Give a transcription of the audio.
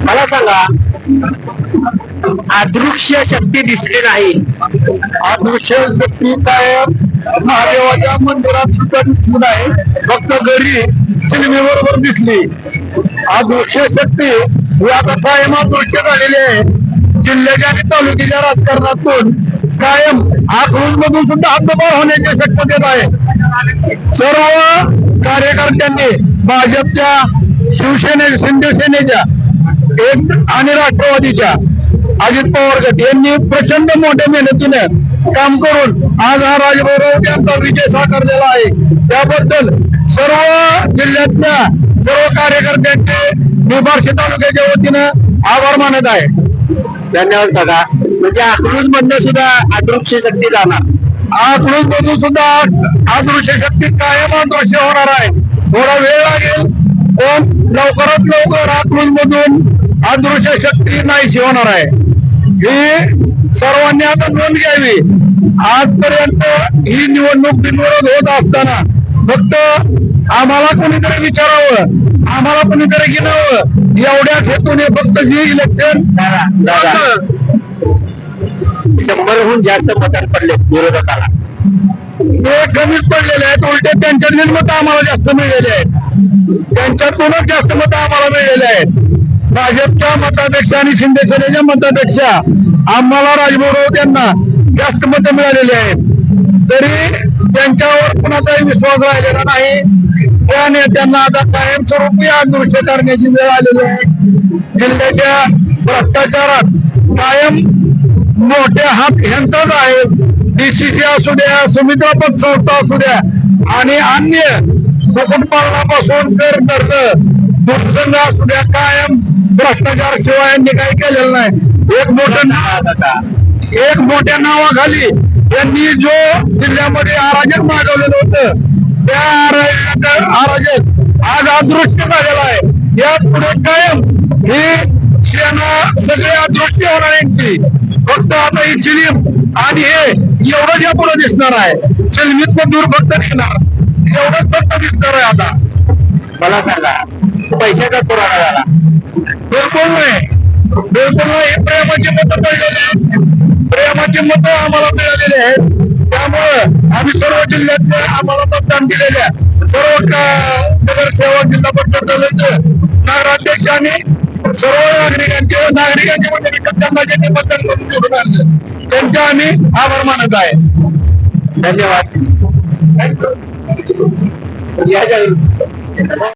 मला सांगा, अदृश्य शक्ती दिसली नाही. अदृश्य शक्ती काय महादेवाच्या मंदिरात सुद्धा दिसली नाही, फक्त घरी चिलमी बरोबर दिसली. अदृश्य शक्ती ही आता कायम अदृश्य झालेली आहे. जिल्ह्याच्या आणि तालुक्याच्या राजकारणातून कायम आक्रोश मधून सुद्धा हद्दपार होण्याची शक्यता आहे. सर्व कार्यकर्त्यांनी भाजपच्या, शिवसेने, शिंदे सेनेच्या आणि राष्ट्रवादीच्या अजित पवार गट यांनी प्रचंड मोठ्या मेहनतीने काम करून आज हा राजभैरव यांचा विजय साकारलेला आहे. त्याबद्दल सर्व जिल्ह्यातल्या सर्व कार्यकर्त्यांचे मी बार्शी तालुक्याच्या वतीनं आभार मानत आहे. धन्यवाद दादा. म्हणजे अकलूज मधनं सुद्धा अदृश्य शक्ती जाणार. अकलूज मधून सुद्धा अदृश्य शक्ती कायम अदृश्य होणार आहे. थोडा वेळ लागेल, पण लवकरात लवकर अकलूज मधून अदृश्य शक्ती नाहीशी होणार आहे. ही सर्वांनी आता नोंद घ्यावी. आजपर्यंत ही निवडणूक बिनविरोध होत असताना फक्त आम्हाला कोणीतरी विचारावं, आम्हाला कोणीतरी गिनावं एवढ्याच हेतूने फक्त ही इलेक्शन 100हून जास्त मतात पडले विरोधकाला. हे कमीच पडलेले आहेत. उलटे त्यांच्यातील मतं आम्हाला जास्त मिळालेले आहेत. त्यांच्यातूनच जास्त मतं आम्हाला मिळालेले आहेत. भाजपच्या मतापेक्षा आणि शिंदे सेनेच्या मतापेक्षा आम्हाला राजभैरव यांना जास्त मतं मिळालेली आहेत. तरी त्यांच्यावर कुणाचाही विश्वास राहिलेला नाही. त्या नेत्यांना आता कायमस्वरूपी अदृश्य करण्याची वेळ आलेली आहे. जिल्ह्याच्या भ्रष्टाचारात कायम मोठे हात ह्यांचाच आहे. डीसीसी असू द्या, सुमित्रा पतसंस्था असू द्या आणि अन्य कुक्कुटपालनापासून कर कर्ज दुर्संघ असू द्या, कायम भ्रष्टाचार शिवाय यांनी काही केलेलं नाही. एक मोठ्या नावाखाली यांनी जो जिल्ह्यामध्ये अराजक मागवलेलं होतं, त्या अराजक आज अदृश्य झालेला आहे. या पुढे कायम ही सेना सगळे अदृश्य होणार यांची. फक्त आता ही चिलीम आणि हे एवढंच या पुढे दिसणार आहे. चिलमीत दूर फक्त निघणार, एवढंच फक्त दिसणार आहे. आता मला सांगा, पैशाचा पुरावा झाला? बिलकुल नाही, बिलकुल नाही. प्रेमाची मतं पडलेली आहेत. प्रेमाची मतं आम्हाला मिळालेली आहेत. त्यामुळं आम्ही सर्व जिल्ह्यातले आम्हाला मतदान दिलेल्या सर्व नगरसेवक, जिल्हा परिषद नगराध्यक्ष आणि सर्व नागरिकांचे म्हणजे त्यांना ज्यांनी मतदान करून निवडून आणलं त्यांचे आम्ही आभार मानत आहे. धन्यवाद.